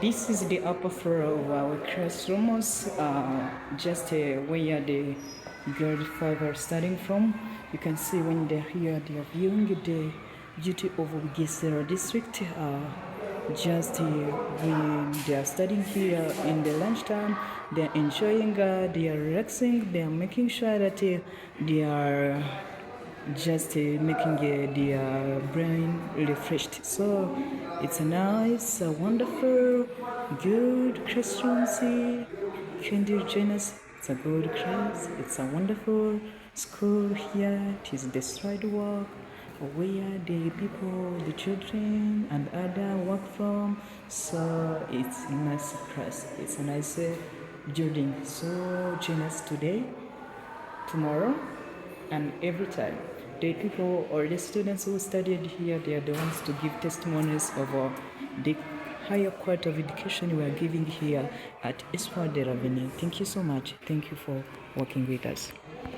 This is the upper floor of our classrooms, just where the grade 5 are starting from. You can see when they're here, they are viewing the beauty of Bigiramo district. Just when they are studying here in the lunchtime, they are enjoying, they are relaxing, they are making sure that they are just making their brain refreshed. So it's a nice, wonderful, good classroom. See, can you join us? It's a good class. It's a wonderful school here. It is the stride walk where the people, the children and other work from. So it's a nice class. It's a nice building. So join us today, tomorrow, and every time. The people or the students who studied here, they are the ones to give testimonies of the higher quality of education we are giving here at Espoir. Thank you so much. Thank you for working with us.